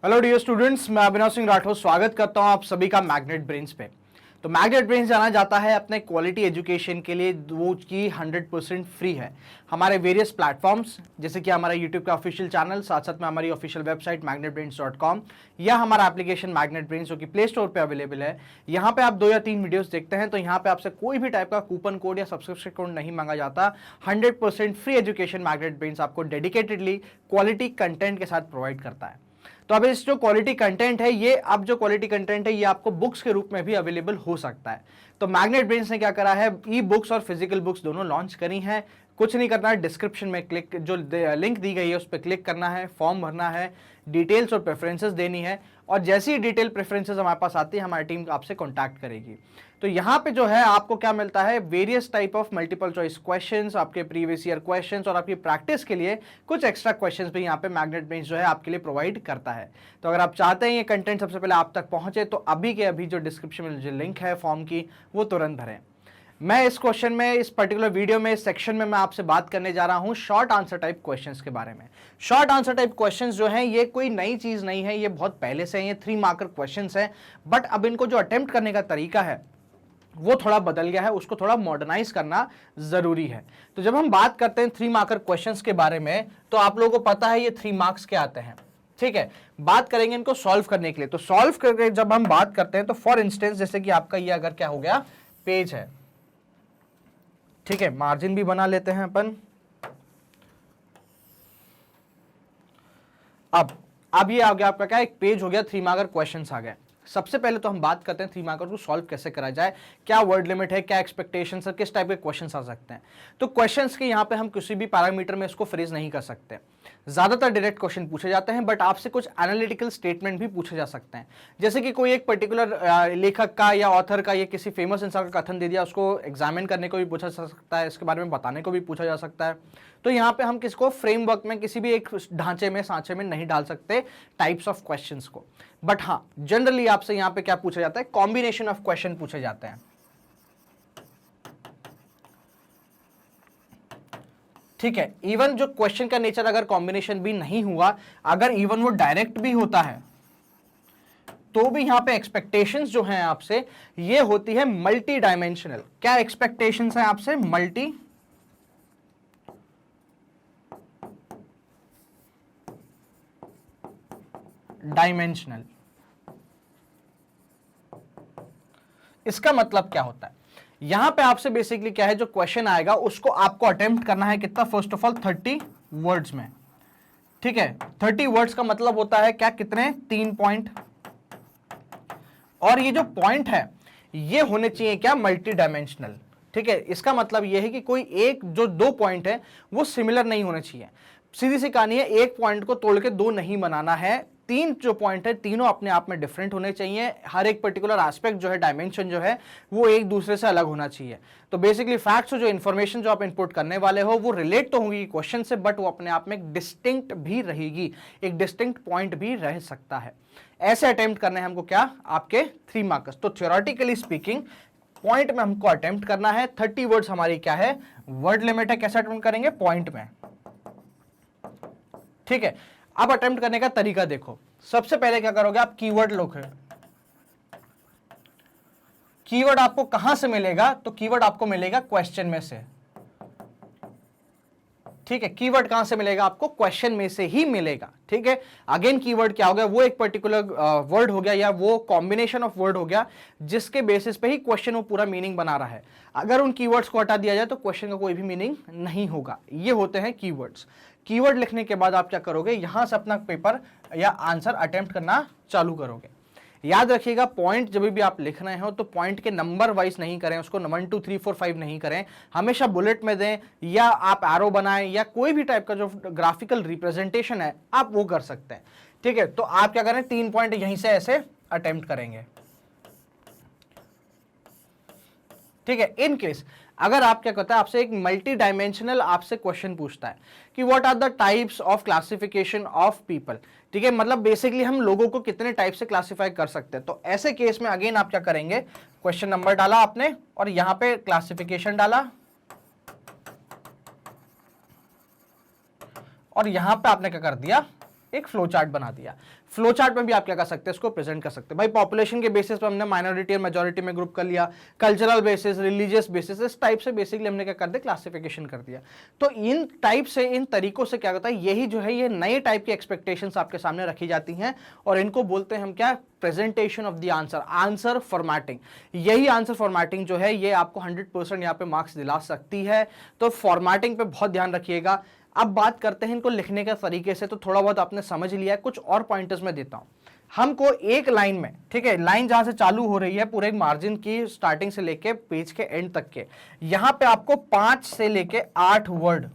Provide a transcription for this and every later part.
Hello dear students, मैं अभिनव सिंह राठौर स्वागत करता हूं आप सभी का मैग्नेट ब्रेन्स पे। तो मैग्नेट ब्रेन्स जाना जाता है अपने क्वालिटी एजुकेशन के लिए, वो की 100% फ्री है। हमारे वेरियस प्लेटफॉर्म्स जैसे कि हमारा यूट्यूब का ऑफिशियल चैनल, साथ साथ में हमारी ऑफिशियल वेबसाइट magnetbrains.com या हमारा एप्लीकेशन मैग्नेट ब्रेन्स जो कि प्ले स्टोर पर अवेलेबल है। यहाँ पे आप 2 या 3 वीडियोस देखते हैं तो यहाँ पे आपसे कोई भी टाइप का कूपन कोड या सब्सक्रिप्शन कोड नहीं मांगा जाता। 100% फ्री एजुकेशन मैग्नेट ब्रेन्स आपको डेडिकेटेडली क्वालिटी कंटेंट के साथ प्रोवाइड करता है। तो अब इस जो क्वालिटी कंटेंट है ये आपको बुक्स के रूप में भी अवेलेबल हो सकता है। तो मैग्नेट ब्रेन्स ने क्या करा है, ई बुक्स और फिजिकल बुक्स दोनों लॉन्च करी हैं। कुछ नहीं करना है, डिस्क्रिप्शन में क्लिक जो लिंक दी गई है उस पर क्लिक करना है, फॉर्म भरना है, डिटेल्स और प्रेफरेंसेस देनी है और जैसी ही डिटेल प्रेफरेंसेस हमारे पास आती है हमारी टीम आपसे कॉन्टैक्ट करेगी। तो यहाँ पे जो है आपको क्या मिलता है, various type of multiple choice questions, आपके प्रीवियस ईयर क्वेश्चंस और आपकी प्रैक्टिस के लिए कुछ एक्स्ट्रा क्वेश्चंस भी यहाँ पे मैग्नेट ब्रेन्स जो है आपके लिए प्रोवाइड करता है। तो अगर आप चाहते हैं ये कंटेंट सबसे पहले आप तक पहुंचे तो अभी के अभी जो डिस्क्रिप्शन में जो लिंक है फॉर्म की वो तुरंत भरें। मैं इस क्वेश्चन में, इस पर्टिकुलर वीडियो में, इस सेक्शन में मैं आपसे बात करने जा रहा हूं शॉर्ट आंसर टाइप क्वेश्चंस के बारे में। शॉर्ट आंसर टाइप क्वेश्चंस जो हैं ये कोई नई चीज नहीं है, ये बहुत पहले से हैं, ये 3 मार्कर क्वेश्चंस हैं। बट अब इनको जो अटेम्प्ट करने का तरीका है वो थोड़ा बदल गया है, उसको थोड़ा मॉडर्नाइज करना जरूरी है। तो जब हम बात करते हैं 3 मार्कर क्वेश्चंस के बारे में तो आप लोगों को पता है ये 3 मार्क्स के आते हैं, ठीक है। बात करेंगे इनको सॉल्व करने के लिए। तो सॉल्व करके जब हम बात करते हैं तो फॉर इंस्टेंस जैसे कि आपका ये अगर क्या हो गया, पेज है, ठीक है, मार्जिन भी बना लेते हैं अपन। अब ये आ गया आपका क्या, एक पेज हो गया, 3 मार्कर क्वेश्चंस आ गए। सबसे पहले तो हम बात करते हैं 3 मार्कर को सॉल्व कैसे करा जाए, क्या वर्ड लिमिट है, क्या एक्सपेक्टेशंस है, किस टाइप के क्वेश्चंस आ सकते हैं। तो क्वेश्चंस के यहाँ पे हम किसी भी पैरामीटर में इसको फ्रीज नहीं कर सकते। ज्यादातर डायरेक्ट क्वेश्चन पूछे जाते हैं बट आपसे कुछ एनालिटिकल स्टेटमेंट भी पूछे जा सकते हैं। जैसे कि कोई एक पर्टिकुलर लेखक का या ऑथर का या किसी फेमस इंसान का कथन दे दिया, उसको एग्जामिन करने को भी पूछा जा सकता है, इसके बारे में बताने को भी पूछा जा सकता है। तो यहाँ पे हम किसको फ्रेमवर्क में, किसी भी एक ढांचे में, सांचे में नहीं डाल सकते टाइप्स ऑफ क्वेश्चंस को। बट हाँ, जनरली आपसे यहाँ पे क्या पूछा जाता है, कॉम्बिनेशन ऑफ क्वेश्चन पूछे जाते हैं, ठीक है। इवन जो क्वेश्चन का नेचर अगर कॉम्बिनेशन भी नहीं हुआ, अगर इवन वो डायरेक्ट भी होता है तो भी यहां पे एक्सपेक्टेशंस जो हैं आपसे ये होती है मल्टी डायमेंशनल। क्या एक्सपेक्टेशंस हैं आपसे? Multi dimensional. इसका मतलब क्या होता है, यहां पे आपसे बेसिकली क्या है, जो क्वेश्चन आएगा उसको आपको अटेम्प्ट करना है कितना, फर्स्ट ऑफ ऑल 30 वर्ड्स में, ठीक है। 30 वर्ड्स का मतलब होता है क्या, कितने, 3 पॉइंट। और ये जो पॉइंट है ये होने चाहिए क्या, मल्टी डायमेंशनल, ठीक है। इसका मतलब ये है कि कोई एक जो 2 पॉइंट है वो सिमिलर नहीं होने चाहिए। सीधी सी कहानी है, एक पॉइंट को तोड़ के 2 नहीं बनाना है। 3 जो पॉइंट है तीनों अपने आप में डिफरेंट होने चाहिए। हर एक पर्टिकुलर एस्पेक्ट जो है, डायमेंशन जो है वो एक दूसरे से अलग होना चाहिए। तो बेसिकली फैक्ट्स, जो इन्फॉर्मेशन जो आप इनपुट करने वाले हो वो रिलेट तो होंगी क्वेश्चन से, बट वो अपने आप में एक डिस्टिंक्ट भी रहेगी, एक डिस्टिंक्ट पॉइंट भी रह सकता है। ऐसे अटेम्प्ट करने हैं हमको क्या, आपके 3 मार्क्स। तो थ्योरेटिकली स्पीकिंग पॉइंट में हमको अटेम्प्ट करना है। 30 वर्ड्स हमारी क्या है, वर्ड लिमिट है। कैसे अटेम्प्ट करेंगे, पॉइंट में, ठीक है। अब अटेम्प्ट करने का तरीका देखो। सबसे पहले क्या करोगे आप, कीवर्ड लोगे। कीवर्ड आपको कहां से मिलेगा, तो कीवर्ड आपको मिलेगा क्वेश्चन में से, ठीक है। कीवर्ड कहां से मिलेगा आपको, क्वेश्चन में से ही मिलेगा, ठीक है। अगेन कीवर्ड क्या हो गया, वो एक पर्टिकुलर वर्ड हो गया या वो कॉम्बिनेशन ऑफ वर्ड हो गया जिसके बेसिस पे ही क्वेश्चन वो पूरा मीनिंग बना रहा है। अगर उन कीवर्ड्स को हटा दिया जाए तो क्वेश्चन का कोई भी मीनिंग नहीं होगा। ये होते हैं कीवर्ड्स। कीवर्ड लिखने के बाद आप क्या करोगे, यहां से अपना पेपर या आंसर अटेम्प्ट करना चालू करोगे। याद रखिएगा, पॉइंट जब भी आप लिख रहे हो तो पॉइंट के नंबर वाइज नहीं करें, उसको 1 2 3 4 5 नहीं करें, हमेशा बुलेट में दें या आप एरो बनाएं या कोई भी टाइप का जो ग्राफिकल रिप्रेजेंटेशन है आप वो कर सकते हैं, ठीक है। तो आप क्या करें, 3 पॉइंट यहीं से ऐसे अटेम्प्ट करेंगे, ठीक है। इन केस अगर आप क्या कहता है, आपसे एक मल्टी डायमेंशनल आपसे क्वेश्चन पूछता है कि what are the types of classification of people, ठीक है, मतलब बेसिकली हम लोगों को कितने टाइप से क्लासिफाई कर सकते हैं। तो ऐसे केस में अगेन आप क्या करेंगे, क्वेश्चन नंबर डाला आपने और यहां पे क्लासिफिकेशन डाला और यहां पे आपने क्या कर दिया, एक फ्लो चार्ट बना दिया। फ्लो चार्ट में भी आप क्या कर सकते हैं, इसको प्रेजेंट कर सकते हैं। भाई पॉपुलेशन के बेसिस पर हमने माइनॉरिटी और मेजॉरिटी में ग्रुप कर लिया, कल्चरल बेसिस, रिलीजियस बेसिस, इस टाइप से बेसिकली हमने क्या कर दिया, क्लासिफिकेशन कर दिया। तो इन टाइप से, इन तरीकों से क्या होता है, यही जो है ये नए टाइप की एक्सपेक्टेशंस आपके सामने रखी जाती हैं और इनको बोलते हैं हम क्या, presentation of the answer, answer formatting. यही आंसर फॉर्मेटिंग जो है ये आपको 100% यहाँ पे मार्क्स दिला सकती है। तो फॉर्मेटिंग पे बहुत ध्यान रखिएगा। अब बात करते हैं इनको लिखने के तरीके से, तो थोड़ा बहुत आपने समझ लिया है, कुछ और पॉइंटर्स में देता हूं। हमको एक लाइन में, ठीक है, लाइन जहां से चालू हो रही है पूरे मार्जिन की स्टार्टिंग से लेके पेज के एंड तक के, यहां पे आपको 5 से लेके 8 वर्ड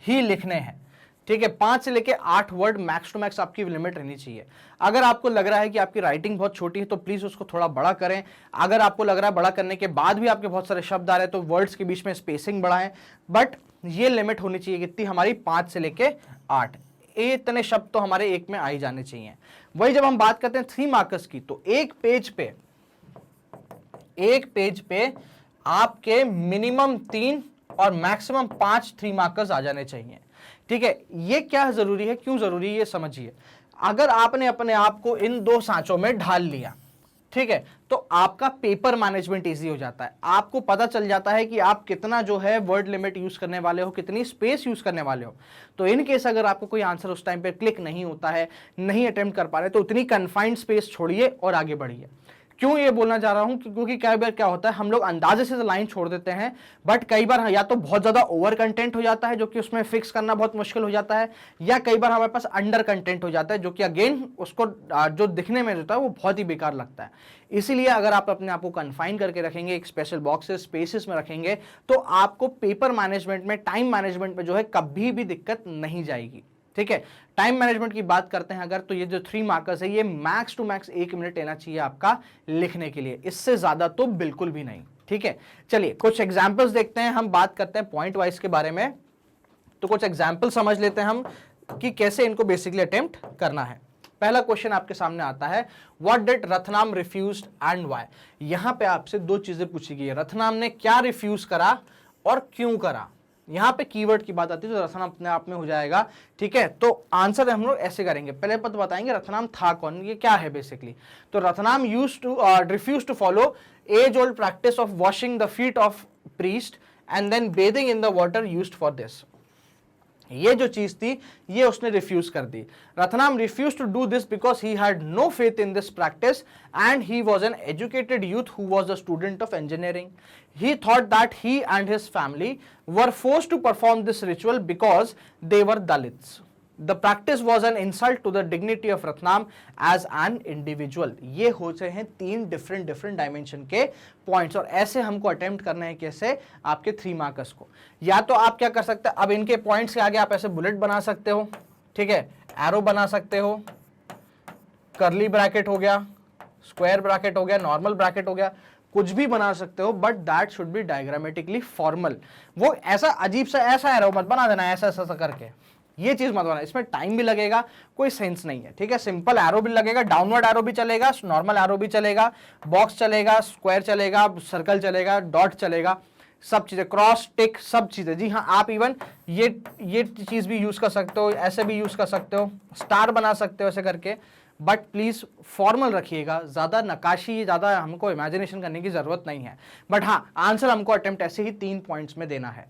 ही लिखने हैं, ठीक है। 5 से लेके 8 वर्ड मैक्स टू मैक्स आपकी लिमिट रहनी चाहिए। अगर आपको लग रहा है कि आपकी राइटिंग बहुत छोटी है तो प्लीज उसको थोड़ा बड़ा करें। अगर आपको लग रहा है बड़ा करने के बाद भी आपके बहुत सारे शब्द आ रहे हैं तो वर्ड्स के बीच में स्पेसिंग बढ़ाएं, बट ये लिमिट होनी चाहिए कितनी हमारी, 5 से लेके 8, इतने शब्द तो हमारे एक में आ ही जाने चाहिए। वही जब हम बात करते हैं 3 मार्कर्स की, तो एक पेज पे आपके मिनिमम 3 और मैक्सिमम 5 3 मार्कर्स आ जाने चाहिए, ठीक है। ये क्या जरूरी है, क्यों जरूरी है, ये समझिए। अगर आपने अपने आप को इन 2 सांचों में ढाल लिया, ठीक है, तो आपका पेपर मैनेजमेंट इजी हो जाता है। आपको पता चल जाता है कि आप कितना जो है वर्ड लिमिट यूज करने वाले हो, कितनी स्पेस यूज करने वाले हो। तो इन केस अगर आपको कोई आंसर उस टाइम पे क्लिक नहीं होता है, नहीं अटेम्प्ट कर पा रहे, तो उतनी कन्फाइंड स्पेस छोड़िए और आगे बढ़िए। क्यों ये बोलना चाह रहा हूं, क्योंकि कई बार क्या होता है, हम लोग अंदाजे से लाइन छोड़ देते हैं, बट कई बार या तो बहुत ज्यादा ओवर कंटेंट हो जाता है जो कि उसमें फिक्स करना बहुत मुश्किल हो जाता है, या कई बार हमारे पास अंडर कंटेंट हो जाता है जो कि अगेन उसको जो दिखने में होता है वो बहुत ही बेकार लगता है। इसीलिए अगर आप अपने आप को कन्फाइन करके रखेंगे, एक स्पेशल बॉक्सेस स्पेसेस में रखेंगे, तो आपको पेपर मैनेजमेंट में, टाइम मैनेजमेंट में जो है कभी भी दिक्कत नहीं जाएगी, ठीक है। टाइम मैनेजमेंट की बात करते हैं अगर, तो ये जो 3 मार्कर्स है ये मैक्स टू मैक्स 1 मिनट लेना चाहिए आपका लिखने के लिए, इससे ज्यादा तो बिल्कुल भी नहीं, ठीक है। चलिए कुछ एग्जांपल्स देखते हैं, हम बात करते हैं पॉइंट वाइज के बारे में। तो कुछ एग्जांपल समझ लेते हैं हम कि कैसे इनको बेसिकली अटेम्प्ट करना है। पहला क्वेश्चन आपके सामने आता है, what did Ratnam refused and why. यहां पे आपसे 2 चीजें पूछी गई है, रत्नाम ने क्या रिफ्यूज करा और क्यों करा। यहां पे कीवर्ड की बात आती है तो रत्नाम अपने आप में हो जाएगा, ठीक है। तो आंसर हम लोग ऐसे करेंगे, पहले पद बताएंगे रत्नाम था कौन, ये क्या है बेसिकली। तो Ratnam refuse to follow age old practice of washing the feet of priest and then bathing in the water used for this. ये जो चीज थी ये उसने रिफ्यूज कर दी। Ratnam refuse to do this because he had no faith in this practice and he was an educated youth who was a student of engineering. He thought that he and his family were forced to perform this ritual because they were Dalits. The practice was an insult to the dignity of Ratnam as an individual. ये होते हैं 3 different dimension के points और ऐसे हमको attempt करना है कैसे, आपके 3 मार्कर्स को। या तो आप क्या कर सकते हैं, अब इनके पॉइंट्स के आगे आप ऐसे बुलेट बना सकते हो, ठीक है, एरो बना सकते हो, कर्ली ब्रैकेट हो गया, स्क्वायर ब्रैकेट हो गया, नॉर्मल ब्रैकेट हो गया, कुछ भी बना सकते हो, but that should be diagrammatically formal. वो ऐसा अजीब सा ऐसा एरो मत बना देना, ऐसा ऐसा करके, ये चीज मत बनाना, इसमें टाइम भी लगेगा, कोई सेंस नहीं है, ठीक है। सिंपल एरो भी लगेगा, डाउनवर्ड एरो भी चलेगा, नॉर्मल एरो भी चलेगा, बॉक्स चलेगा, स्क्वायर चलेगा, सर्कल चलेगा, डॉट चलेगा, सब चीजें, क्रॉस टिक, सब चीजें। जी हाँ, आप इवन ये चीज भी यूज कर सकते हो, ऐसे भी यूज कर सकते हो, स्टार बना सकते हो ऐसे करके, बट प्लीज फॉर्मल रखिएगा, ज्यादा नकाशी, ज्यादा हमको इमेजिनेशन करने की जरूरत नहीं है। बट हाँ, आंसर हमको अटेम्प्ट ऐसे ही 3 पॉइंट्स में देना है।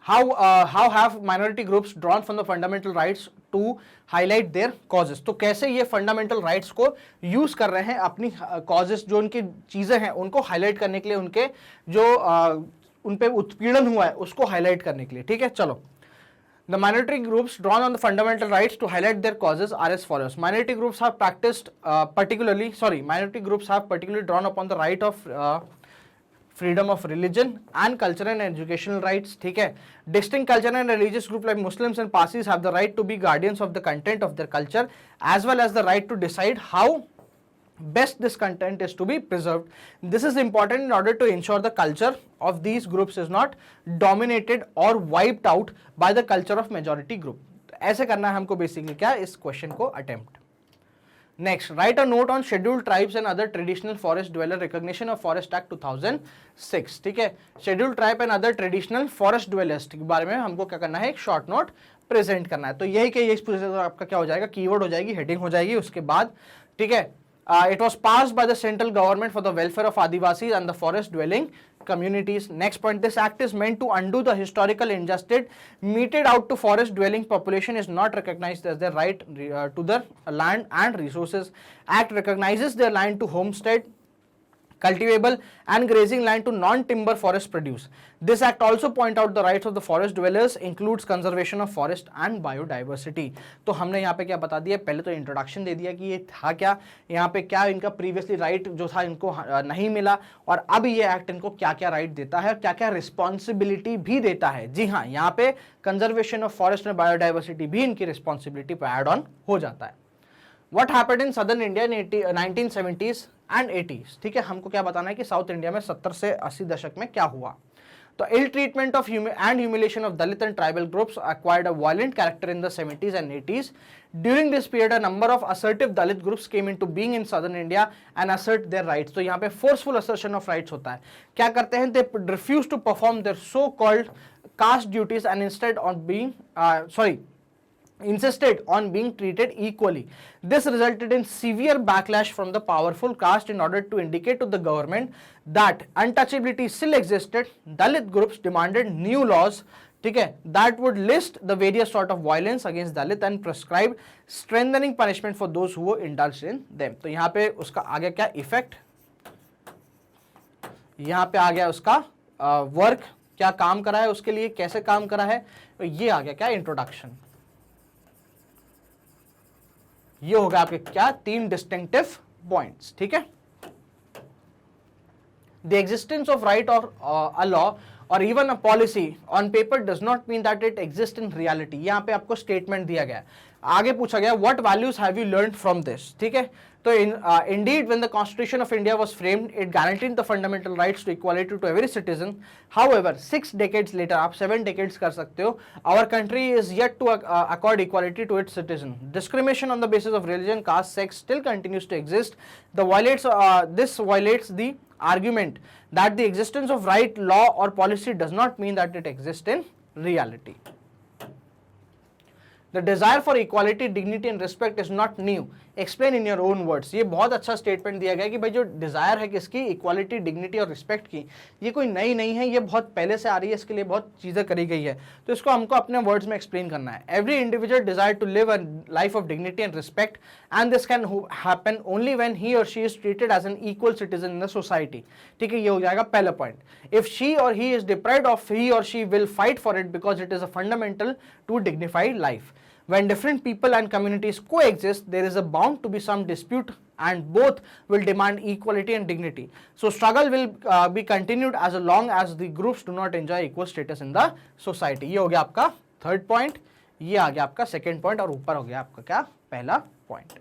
How have minority groups drawn from the fundamental rights to highlight their causes? तो कैसे ये fundamental rights को यूज कर रहे हैं अपनी causes, जो उनकी चीजें हैं उनको हाईलाइट करने के लिए, उनके जो उन पे उत्पीड़न हुआ है उसको हाईलाइट करने के लिए, ठीक है। चलो, the minority groups drawn on the fundamental rights to highlight their causes are as follows. Minority groups have particularly drawn upon the right of freedom of religion and cultural and educational rights, ठीक है। Distinct cultural and religious group like Muslims and Parsis have the right to be guardians of the content of their culture as well as the right to decide how best this content is to be preserved. This is important in order to ensure the culture of these groups is not dominated or wiped out by the culture of majority group. ऐसे करना है हमको basically क्या, इस question को attempt. Next, right a note on scheduled tribes and other traditional forest dweller recognition of forest act 2006। ठीक है, scheduled tribe and other traditional forest dwellers के बारे में हमको क्या करना है, एक शॉर्ट नोट प्रेजेंट करना है। तो यही कि ये आपका क्या हो जाएगा, कीवर्ड हो जाएगी, हेडिंग हो जाएगी। उसके बाद ठीक है, it was passed by the central government for the welfare of Adivasis and the forest dwelling communities. Next point, this act is meant to undo the historical injustice meted out to forest dwelling population is not recognized as their right to the land and resources. Act recognizes their land to homestead, cultivable and grazing land to non-timber forest produce. This act also point out the rights of the forest dwellers includes conservation of forest and biodiversity. तो हमने यहाँ पे क्या बता दिया, पहले तो introduction दे दिया कि ये था क्या, यहाँ पे क्या इनका प्रीवियसली राइट जो था इनको नहीं मिला, और अब ये एक्ट इनको क्या क्या राइट देता है, क्या क्या रिस्पॉन्सिबिलिटी भी देता है। जी हाँ, यहाँ पे conservation of forest and biodiversity भी इनकी रिस्पॉन्सिबिलिटी पर एड ऑन हो जाता है। What happened in southern India in 1970s and 80s? ठीक है, हमको क्या बताना है कि साउथ इंडिया में 70 से 80 दशक में क्या हुआ। तो ill treatment of and humiliation of Dalit and tribal groups acquired a violent character in the 70s and 80s. During this period, a number of assertive Dalit groups came into being in southern India and assert their rights. तो यहाँ पे forceful assertion of rights होता है। क्या करते हैं, they refuse to perform their so-called caste duties and instead on being insisted on being treated equally. This resulted in severe backlash from the powerful caste. In order to indicate to the government that untouchability still existed, Dalit groups demanded new laws, ठीक है, that would list the various sort of violence against Dalit and prescribe strengthening punishment for those who indulged in them. तो यहाँ पे उसका आ गया क्या effect, यहाँ पे आ गया उसका वर्क, क्या काम करा है उसके लिए, कैसे काम करा है, तो ये आ गया क्या इंट्रोडक्शन। ये होगा आपके क्या, 3 डिस्टिंक्टिव पॉइंट्स। ठीक है, द एग्जिस्टेंस ऑफ राइट और अ लॉ और even a policy on paper does not mean that it exist in reality. यहाँ पे आपको स्टेटमेंट दिया गया है, आगे पूछा गया what values have you learned from this. ठीक है, तो indeed when the Constitution of India was framed, it guaranteed the fundamental rights to equality to every citizen. However, 6 decades later, आप 7 decades कर सकते हो, our country is yet to accord equality to its citizen. Discrimination on the basis of religion, caste, sex still continues to exist. This violates the argument that the existence of right, law or policy does not mean that it exists in reality. The desire for equality, dignity and respect is not new. Explain in your own words. ये बहुत अच्छा statement दिया गया कि भाई जो Dzire है किसकी, इक्वालिटी, डिग्निटी और रिस्पेक्ट की, ये कोई नई नहीं है, ये बहुत पहले से आ रही है, इसके लिए बहुत चीजें करी गई है। तो इसको हमको अपने वर्ड्स में एक्सप्लेन करना है। Every individual desire to live a life of dignity and respect and this can happen only when he और she is treated as an equal citizen in the society. ठीक है, ये हो जाएगा पहला point. If she or he is deprived of, he और she will fight for it because it is a fundamental to dignified life. When different people and communities coexist, there is bound to be some dispute and both will demand equality and dignity. So struggle will be continued as long as the groups do not enjoy equal status in the society. ये हो गया आपका third point, ये आ गया आपका second point, और ऊपर हो गया आपका क्या, पहला पॉइंट।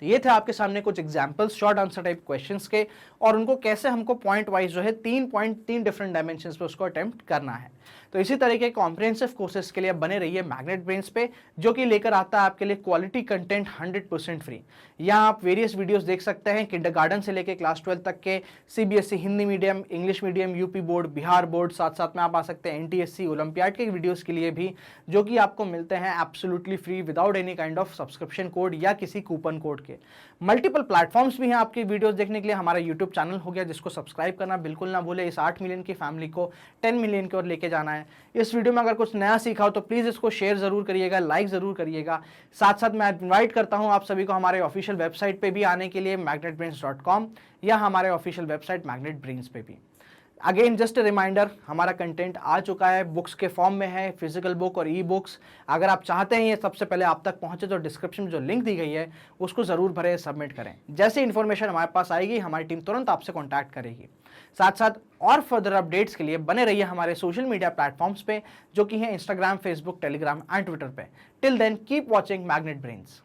तो ये थे आपके सामने कुछ examples short answer type questions के, और उनको कैसे हमको पॉइंट वाइज जो है 3 डिफरेंट डायमेंशंस पे उसको अटेम्प्ट करना है। तो इसी तरह के कॉम्प्रिहेंसिव कोर्सेज के लिए बने रहिए मैग्नेट ब्रेन्स पे, जो कि लेकर आता है आपके लिए क्वालिटी कंटेंट 100% फ्री। यहाँ आप वेरियस वीडियोस देख सकते हैं, किंडरगार्टन से लेकर क्लास 12 तक के, CBSE Hindi medium, English medium, UP board, Bihar board, साथ साथ में आप आ सकते हैं एनटीएससी, ओलंपियाड के वीडियोस के लिए भी, जो कि आपको मिलते हैं absolutely free without any kind of subscription code या किसी कूपन कोड के। मल्टीपल प्लेटफॉर्म्स भी हैं आपके वीडियोस देखने के लिए। हमारा यूट्यूब चैनल हो गया, जिसको सब्सक्राइब करना बिल्कुल ना भूले। इस 8 मिलियन की फैमिली को 10 मिलियन की ओर लेके जाना है। इस वीडियो में अगर कुछ नया सीखा हो तो प्लीज़ इसको शेयर जरूर करिएगा, लाइक जरूर करिएगा। साथ साथ मैं इनवाइट करता हूं आप सभी को हमारे ऑफिशियल वेबसाइट पे भी आने के लिए, magnetbrains.com, या हमारे ऑफिशियल वेबसाइट मैग्नेट ब्रेन्स पे भी। अगेन जस्ट अ रिमाइंडर, हमारा कंटेंट आ चुका है, बुक्स के फॉर्म में है, फिजिकल बुक और ई बुक्स। अगर आप चाहते हैं ये सबसे पहले आप तक पहुंचे तो डिस्क्रिप्शन में जो लिंक दी गई है उसको ज़रूर भरें, सबमिट करें। जैसे इन्फॉर्मेशन हमारे पास आएगी हमारी टीम तुरंत आपसे कॉन्टैक्ट करेगी। साथ साथ और फर्दर अपडेट्स के लिए बने रहिए हमारे सोशल मीडिया प्लेटफॉर्म्स पे, जो कि हैं Instagram, Facebook, Telegram and Twitter पे। Till then keep watching Magnet brains.